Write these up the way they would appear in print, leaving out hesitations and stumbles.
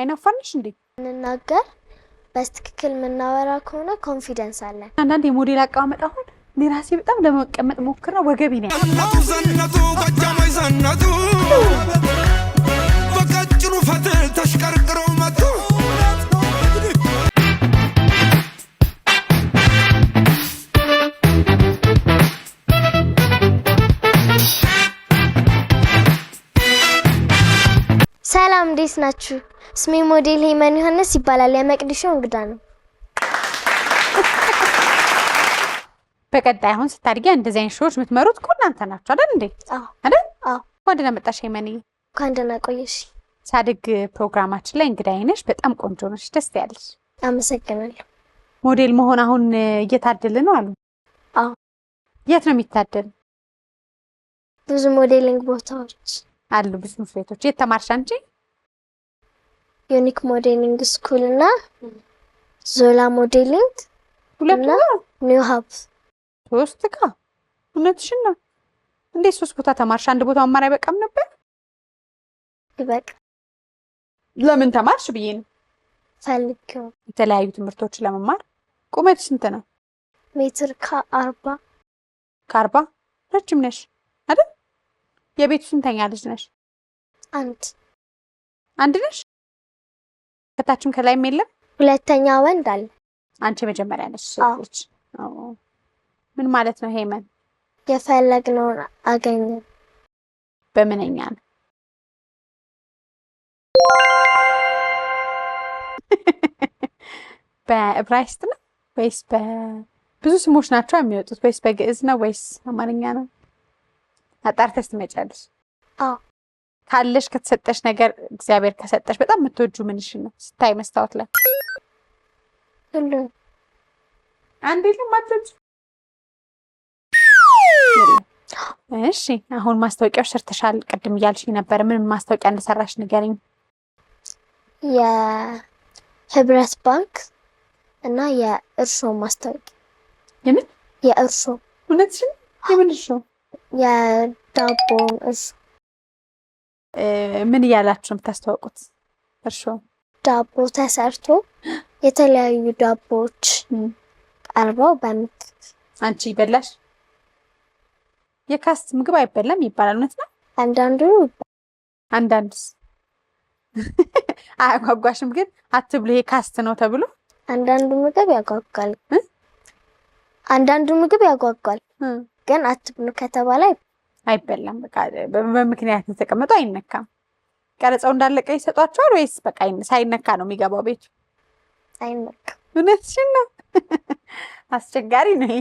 አይናፋንሽ እንዴ? እንናገር በስትክክል ምናወራ ከሆነ ኮንፊደንስ አለን። አንዳንድ የሞዴል አቀማመጥ አሁን ለራሴ በጣም ለመቀመጥ ሞክራ ወገቢ ነው ዘነቱ ጎጃማይ ዘነቱ በቀጭኑ ፈትል ተሽቀርቅረው መጡ። ሰላም እንዴት ናችሁ? ስሜ ሞዴል ሄመን ዮሐንስ ይባላል። የመቅዲሾ እንግዳ ነው። በቀጣይ አሁን ስታድጊ እንደዚህ አይነት ሾዎች የምትመሩት እኮ እናንተ ናችሁ አይደል እንዴ? አዎ አይደል? አዎ። ወደ ለመጣሽ ሄመንዬ እንኳን ደህና ቆየሽ። ሳድግ ፕሮግራማችን ላይ እንግዳ አይነሽ፣ በጣም ቆንጆ ነሽ፣ ደስ ያለሽ። አመሰግናለሁ። ሞዴል መሆን አሁን እየታደለ ነው አሉ? አዎ። የት ነው የሚታደል? ብዙ ሞዴሊንግ ቦታዎች አሉ፣ ብዙ ፍሬቶች። የት ተማርሽ አንቺ? ዩኒክ ሞዴሊንግ ስኩል እና ዞላ ሞዴሊንግ ሁለቱ ኒው ሀብ። ሶስት ጋ? እውነትሽን ነው? እንዴት ሶስት ቦታ ተማርሽ? አንድ ቦታ መማር አይበቃም ነበር? ይበቃ። ለምን ተማርሽ ብዬ ነው ፈልጌው። የተለያዩ ትምህርቶች ለመማር። ቁመት ስንት ነው? ሜትር ከ40 ከ40 ረጅም ነሽ አይደል? የቤቱ ስንተኛ ልጅ ነሽ? አንድ ነሽ? ከታችም ከላይም የለም? ሁለተኛ ወንድ አለ። አንቺ መጀመሪያ ነሽ ልጅ? ምን ማለት ነው ሄመን? የፈለግነውን አገኘን። በምንኛ ነው? በዕብራይስጥ ነው ወይስ ብዙ ስሞች ናቸው የሚወጡት? ወይስ በግዕዝ ነው ወይስ አማርኛ ነው? አጣርተሽ ትመጫለሽ? አዎ። ካለሽ ከተሰጠሽ ነገር እግዚአብሔር ከሰጠሽ በጣም የምትወጂው ምንሽ ነው? ስታይ መስታወት ላይ ሁሉ አንዴ ለማጥጭ። እሺ አሁን ማስታወቂያው ሰርተሻል ቅድም እያልሽኝ ነበር። ምን ማስታወቂያ እንደሰራሽ ንገሪኝ። የህብረት ባንክ እና የእርሾ ማስታወቂያ። የምን የእርሾ? እውነትሽን? የምን እርሾ? የዳቦ እርሾ። ምን እያላችሁ የምታስተዋውቁት? እርሾ ዳቦ ተሰርቶ የተለያዩ ዳቦዎች ቀርበው በምግብ። አንቺ ይበላሽ? የካስት ምግብ አይበላም ይባላል፣ እውነት ነው? አንዳንዱስ አያጓጓሽም? ግን አትብሉ ይሄ ካስት ነው ተብሎ አንዳንዱ ምግብ ያጓጓል። አንዳንዱ ምግብ ያጓጓል ግን አትብሉ ከተባለ አይበላም። በቃ በምክንያት ተቀመጠው አይነካም። ቀረጻው እንዳለቀ ይሰጧቸዋል ወይስ በቃ ሳይነካ ነው የሚገባው ቤቱ? አይነካም። እውነትሽን ነው? አስቸጋሪ ነው።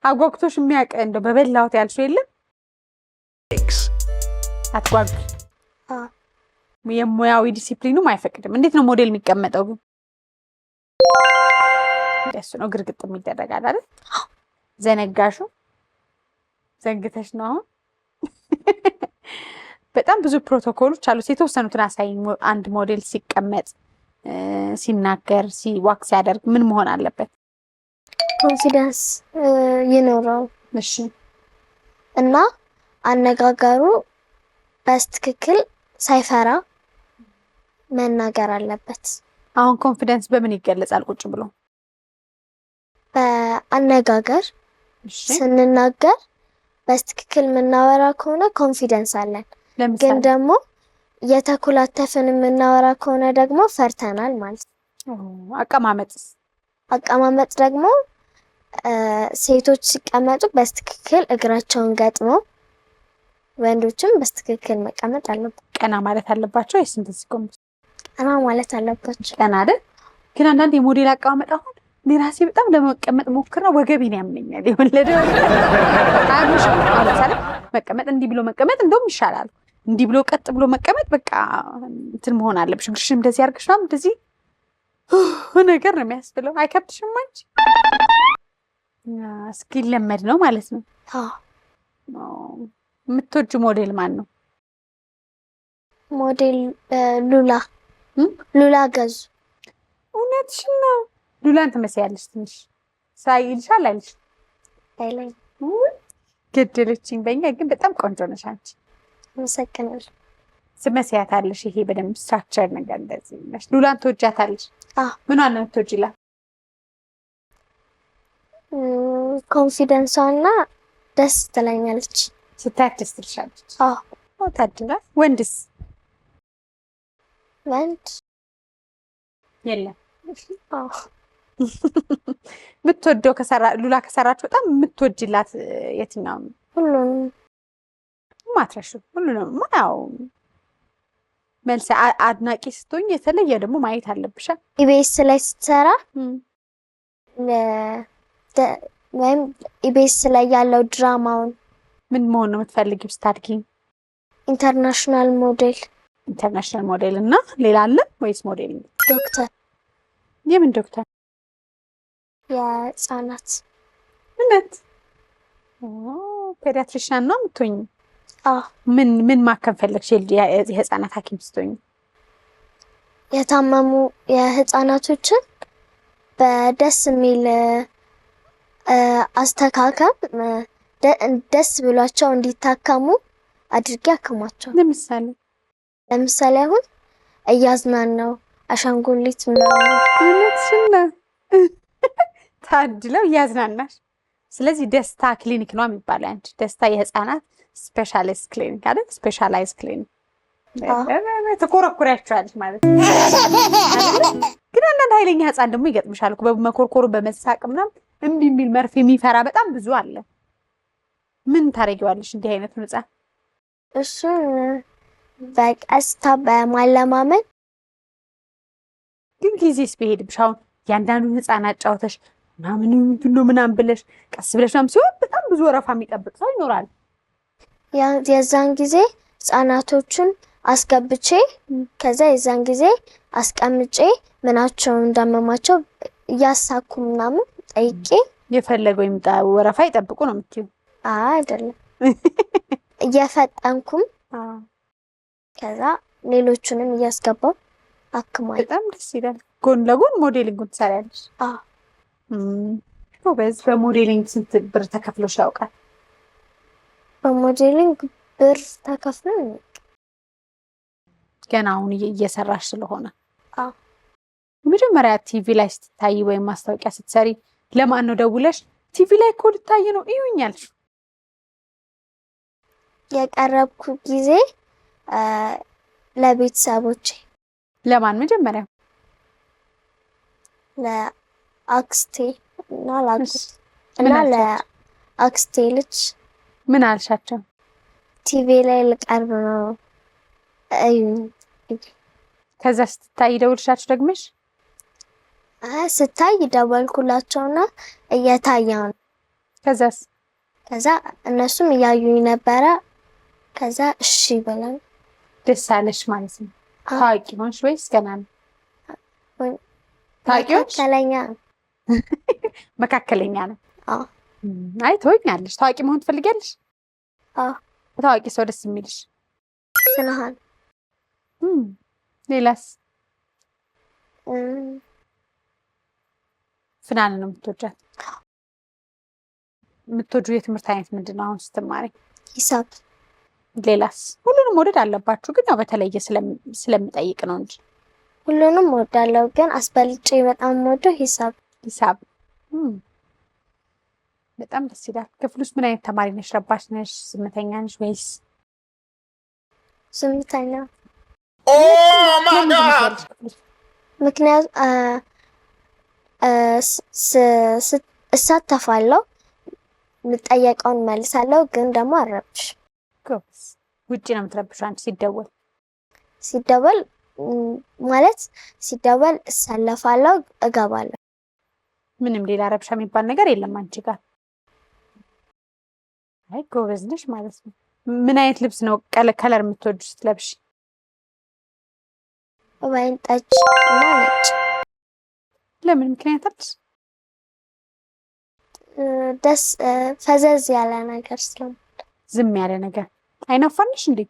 አጓግቶሽ የሚያውቅ እንደው በበላሁት ያልሽው የለም? አትጓጉ። የሙያዊ ዲሲፕሊኑም አይፈቅድም። እንዴት ነው ሞዴል የሚቀመጠው ግን? እንደሱ ነው ግርግጥ የሚደረጋል አይደል? ዘነጋሹ? ዘንግተሽ ነው አሁን? በጣም ብዙ ፕሮቶኮሎች አሉት። የተወሰኑትን አሳይኝ። አንድ ሞዴል ሲቀመጥ፣ ሲናገር፣ ሲዋክ ሲያደርግ ምን መሆን አለበት? ኮንፊደንስ ይኖረው። እሺ። እና አነጋገሩ በስትክክል ሳይፈራ መናገር አለበት። አሁን ኮንፊደንስ በምን ይገለጻል? ቁጭ ብሎ በአነጋገር ስንናገር በስትክክል የምናወራ ከሆነ ኮንፊደንስ አለን። ግን ደግሞ የተኩላተፍን የምናወራ ከሆነ ደግሞ ፈርተናል ማለት ነው። አቀማመጥ ደግሞ ሴቶች ሲቀመጡ በስትክክል እግራቸውን ገጥመው፣ ወንዶችም በስትክክል መቀመጥ አለባቸው። ቀና ማለት አለባቸው ወይስ እንደዚህ ቆምስ? ቀና ማለት አለባቸው። ቀና አይደል? ግን አንዳንድ የሞዴል አቀማመጥ አሁን ለራሴ በጣም ለመቀመጥ ሞክራ ወገቤን ያመኛል። የወለደው አሁን ለምሳሌ መቀመጥ እንዲህ ብሎ መቀመጥ እንደውም ይሻላል። እንዲህ ብሎ ቀጥ ብሎ መቀመጥ በቃ እንትን መሆን አለብሽ። እግርሽም እንደዚህ አድርገሽ ነው እንደዚህ ነገር ነው የሚያስብለው። አይከብድሽም አንቺ? እስኪለመድ ነው ማለት ነው። የምትወጂው ሞዴል ማን ነው? ሞዴል ሉላ ገዙ። እውነትሽን ነው? ሉላን ትመስያለሽ ትንሽ። ሳይ ይልሻል አይልሽ? አይለኝ። ገደለችኝ። በእኛ ግን በጣም ቆንጆ ነሽ አንቺ። አመሰግናለሁ። ትመስያታለሽ። ይሄ በደንብ ስትራክቸር ነገር እንደዚህ ነሽ። ሉላን ትወጃታለሽ? ምኗን ነው የምትወጂላት? ኮንፊደንሷ እና ደስ ትለኛለች። ስታያት ደስ ትልሻለች? ታድላ። ወንድስ? ወንድ የለም። የምትወደው ሉላ ከሰራችሁ በጣም የምትወጂላት የትኛው ነው? ሁሉንም ማትረሹ ሁሉንም። ያው መልስ አድናቂ ስትሆኝ የተለየ ደግሞ ማየት አለብሻ። ኢቢኤስ ላይ ስትሰራ ወይም ኢቢኤስ ላይ ያለው ድራማውን ምን መሆን ነው የምትፈልጊው ስታድጊ? ኢንተርናሽናል ሞዴል። ኢንተርናሽናል ሞዴል እና ሌላ አለ ወይስ ሞዴል? ዶክተር። የምን ዶክተር? የህፃናት። እውነት? ፔዲያትሪሽያን ነው የምትሆኝ? ምን ማከም ፈለግሽ የህፃናት ሐኪም ስትሆኝ? የታመሙ የህፃናቶችን በደስ የሚል አስተካከም ደስ ብሏቸው እንዲታከሙ አድርጌ አክማቸው። ለምሳሌ አሁን እያዝናናው አሻንጉሊት ምናምን። እውነትሽን ነው። ታድለው እያዝናናሽ። ስለዚህ ደስታ ክሊኒክ ነው የሚባለው። አንቺ ደስታ የህፃናት ስፔሻሊስት ክሊኒክ አይደል? ስፔሻላይዝ ክሊኒክ ተኮረኩሪያቸዋለሽ ማለት ነው። ግን አንዳንድ ኃይለኛ ህፃን ደግሞ ይገጥምሻል እኮ በመኮርኮሩ በመሳቅ ምናምን እምቢ የሚል መርፌ የሚፈራ በጣም ብዙ አለ። ምን ታደርጊዋለሽ እንዲህ አይነቱ ህፃን? እሱን በቀስታ በማለማመን። ግን ጊዜስ ቢሄድብሽ አሁን ያንዳንዱን ህፃን አጫውተሽ ምናምን ብለሽ ቀስ ብለሽ ምናምን ሲሆን በጣም ብዙ ወረፋ የሚጠብቅ ሰው ይኖራል። የዛን ጊዜ ህፃናቶቹን አስገብቼ ከዛ የዛን ጊዜ አስቀምጬ ምናቸው እንዳመማቸው እያሳኩ ምናምን ጠይቄ የፈለገው ይምጣ ወረፋ ይጠብቁ ነው የምትይው? አይደለም እየፈጠንኩም ከዛ ሌሎቹንም እያስገባው አክማለሁ። በጣም ደስ ይላል። ጎን ለጎን ሞዴሊንጉን ትሰሪያለሽ? ጎበዝ። በሞዴሊንግ ስንት ብር ተከፍሎሽ ያውቃል? በሞዴሊንግ ብር ተከፍሎ ገና አሁን እየሰራሽ ስለሆነ? የመጀመሪያ ቲቪ ላይ ስትታይ ወይም ማስታወቂያ ስትሰሪ ለማን ነው ደውለሽ ቲቪ ላይ እኮ ልታይ ነው እዩኛል? የቀረብኩ ጊዜ ለቤተሰቦቼ። ለማን መጀመሪያ? ለአክስቴ እና ላክስቴ እና ለአክስቴ ልጅ። ምን አልሻቸው? ቲቪ ላይ ልቀርብ ነው እዩኝ። ከዛ ስትታይ ደውልሻቸው ደግመሽ? ስታይ ደወልኩላቸውና እየታየው ነው። ከዛስ? ከዛ እነሱም እያዩኝ ነበረ። ከዛ እሺ ብለን ደስ አለሽ ማለት ነው። ታዋቂ ሆንሽ ወይስ ገና ነው? ታዋቂዎች? መካከለኛ ነው። አይ ትሆኛለሽ። ታዋቂ መሆን ትፈልጊያለሽ? ታዋቂ ሰው ደስ የሚልሽ? ስንሃን። ሌላስ? ፍናን ነው የምትወጃት? የምትወጂው የትምህርት አይነት ምንድን ነው አሁን ስትማሪ? ሂሳብ። ሌላስ? ሁሉንም መውደድ አለባችሁ፣ ግን ያው በተለየ ስለምጠይቅ ነው እንጂ። ሁሉንም እወዳለሁ፣ ግን አስበልጬ በጣም የምወደው ሂሳብ። ሂሳብ በጣም ደስ ይላል። ክፍል ውስጥ ምን አይነት ተማሪ ነሽ? ረባሽ ነሽ? ዝምተኛ ነሽ ወይስ? ዝምተኛ። ምክንያት እሳተፋለሁ፣ የምጠየቀውን መልሳለሁ፣ ግን ደግሞ አልረብሽ። ጎበዝ። ውጪ ነው የምትረብሽው አንቺ? ሲደወል ማለት ሲደወል እሰለፋለሁ፣ እገባለሁ። ምንም ሌላ ረብሻ የሚባል ነገር የለም አንቺ ጋር? አይ ጎበዝ ነሽ ማለት ነው። ምን አይነት ልብስ ነው ከለር የምትወዱ ስትለብሽ? ወይን ጠጅ እና ነጭ። ለምን ምክንያት አለሽ? ደስ ፈዘዝ ያለ ነገር ስለሆነ። ዝም ያለ ነገር አይናፋንሽ እንዴ?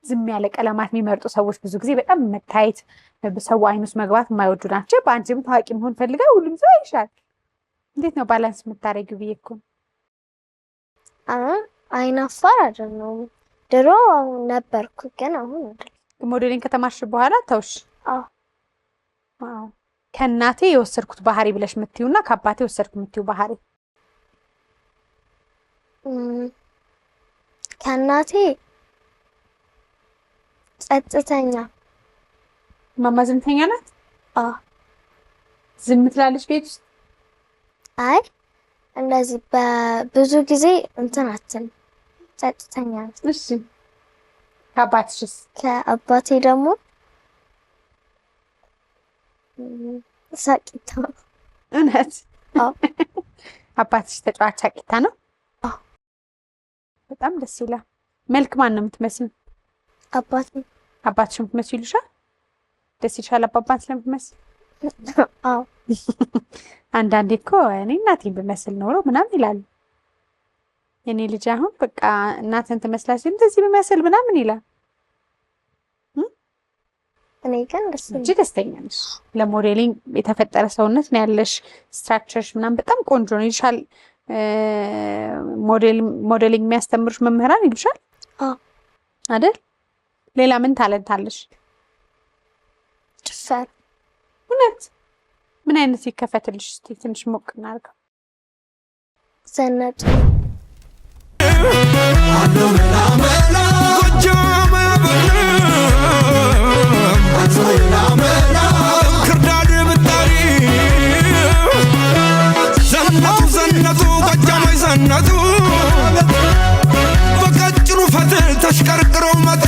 ዝም ያለ ቀለማት የሚመርጡ ሰዎች ብዙ ጊዜ በጣም መታየት በሰው አይን ውስጥ መግባት የማይወዱ ናቸው። በአንቺም ታዋቂ መሆን ፈልጋ ሁሉም ሰው አይሻል። እንዴት ነው ባላንስ የምታረጊው ብዬ እኮ ነው። አይናፋር አይደለሁም፣ ድሮ ነበርኩ ግን አሁን አይደለም። ሞዴሊንግ ከተማርሽ በኋላ ተውሽ? አዎ። ዋው። ከእናቴ የወሰድኩት ባህሪ ብለሽ የምትይውና ከአባቴ የወሰድኩት የምትይው ባህሪ? ከእናቴ ጸጥተኛ። ማማ ዝምተኛ ናት? አዎ። ዝም ትላለች ቤት ውስጥ? አይ እንደዚህ በብዙ ጊዜ እንትን አትልም፣ ጸጥተኛ ናት። እሺ። ከአባትሽስ? ከአባቴ ደግሞ ሳቂታ። እውነት? አዎ። አባትሽ ተጫዋች ሳቂታ ነው? አዎ። በጣም ደስ ይላል። መልክ ማን ነው የምትመስለው? አባቴ። አባትሽ የምትመስለው ይልሻል? ደስ ይልሻል አባባን ስለምትመስል? አዎ። አንዳንዴ እኮ እኔ እናቴን ብመስል ኖሮ ምናምን ይላሉ። የኔ ልጅ አሁን በቃ እናትን ትመስላለች እንደዚህ ብመስል ምናምን ይላል። እኔ ግን ደስተኛ ነሽ። ለሞዴሊንግ የተፈጠረ ሰውነት ነው ያለሽ። ስትራክቸርሽ ምናምን በጣም ቆንጆ ነው ይልሻል። ሞዴሊንግ የሚያስተምሩሽ መምህራን ይልሻል? አዎ። አይደል? ሌላ ምን ታለንት አለሽ? ጭፈራ። እውነት? ምን አይነት ይከፈትልሽ? እስቲ ትንሽ ሞቅ እናድርገው። ዘነጡ ክርዳድ ብታሪ ዘነቱ ጎጃሞች ዘነቱ በቀጭኑ ፈትል ተሽቀርቅረው መጡ።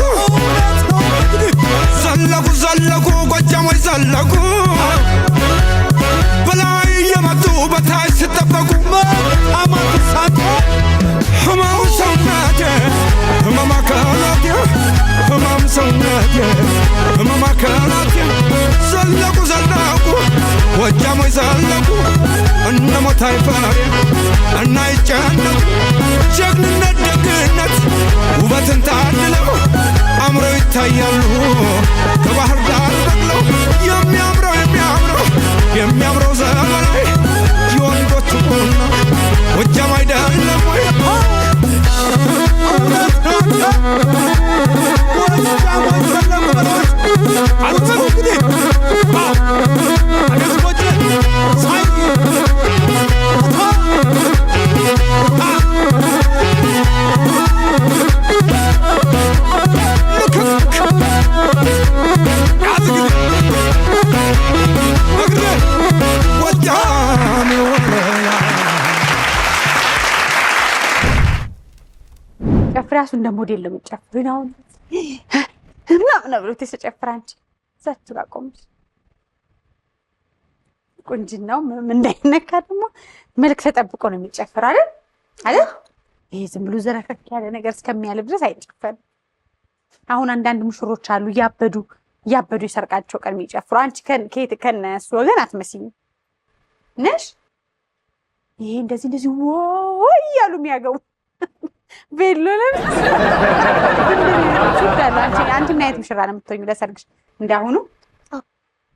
ዘለቁ ጎጃሞች ዘለቁ በላይ የመጡ በታች ሲጠበቁ አማት ሳቶ ህማም ሰውነቴ ህመም አካላቴ ህማም ሰውነቴ ህመም አካላቴ ዘለቁ ጎጃሞች ዘለቁ እነ ሞታይ ፈሬ እና ይጨነቁ ጀግንነት ደግነት ውበትን ታድለው አምረው ይታያሉ ከባህር ዳር በቅለው የሚያምረው ዘመናዊ የወንዶች ቁና ጎጃም አይደለም ወይ? ራሱ እንደ ሞዴል ነው የሚጨፍሩ ነው ምናምን ብሎ ተጨፍራ አንቺ ዘት ጋር ቆምሽ ቁንጅናው ምን እንዳይነካ ደግሞ መልክ ተጠብቆ ነው የሚጨፍር አይደል? ይሄ ዝም ብሎ ዘረከክ ያለ ነገር እስከሚያልብ ድረስ አይጨፈርም። አሁን አንዳንድ ሙሽሮች አሉ እያበዱ ይሰርቃቸው ቀን የሚጨፍሩ። አንቺ ከነሱ ወገን አትመስይም ነሽ። ይሄ እንደዚህ ወይ ያሉ የሚያገቡ ቤሎ ለምን አንቺ ምን አይነት ሙሽራ ነው የምትሆኚ ለሰርግሽ? እንዳሁኑ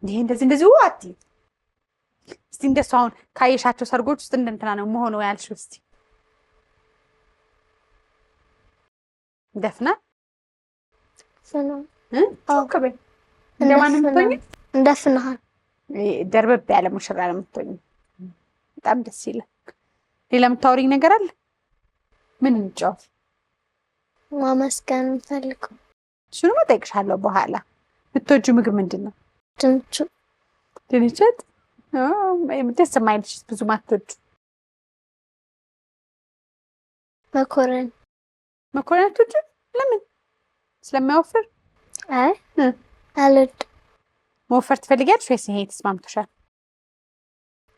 ይሄ እንደዚህ ዋት እስቲ እንደሱ አሁን ካየሻቸው ሰርጎች ውስጥ እንደንትና ነው መሆኑ ያልሽው እስቲ ደፍና ኦኬ እንደማን የምትሆኚ? እንደፍናሃል ደርበብ ያለ ሙሽራ ነው የምትሆኚ። በጣም ደስ ይላል። ሌላ የምታወሪኝ ነገር አለ? ምን እንጫወት? ማመስገን እንፈልገው። እሱንም እጠይቅሻለሁ በኋላ። የምትወጂው ምግብ ምንድን ነው? ድንችት? ደስ የማይልሽ ብዙ ማትወጂው? መኮረኒ አትወጂም? ለምን? ስለማይወፍር? አይ አልወድም። መወፈር ትፈልጊያለሽ ወይስ ይሄ ተስማምቶሻል?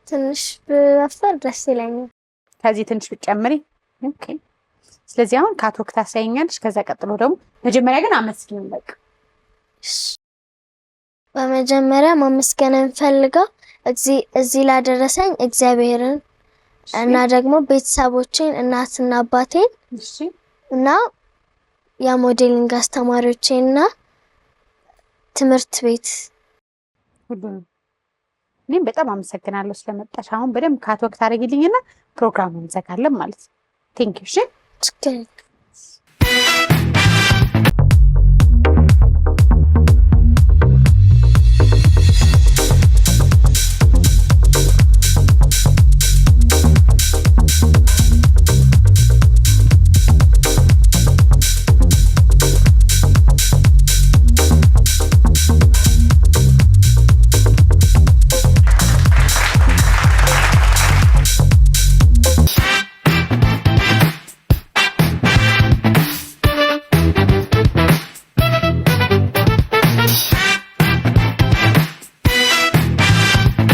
ትንሽ ብወፍር ደስ ይለኛል። ከዚህ ትንሽ ብትጨምሪ? ኦኬ። ስለዚህ አሁን ካቶክ ታሳይኛለሽ። ከዛ ቀጥሎ ደግሞ መጀመሪያ ግን አመስግኝ በቃ። በመጀመሪያ ማመስገን እንፈልገው እዚህ ላደረሰኝ እግዚአብሔርን እና ደግሞ ቤተሰቦቼን እናትና አባቴን እና የሞዴሊንግ አስተማሪዎቼን እና ትምህርት ቤት ሁሉንም እኔም በጣም አመሰግናለሁ ስለመጣሽ። አሁን በደንብ ካቶክ ታደርጊልኝና ፕሮግራሙን እንዘጋለን ማለት ነው። ቴንክ ዩ። እሺ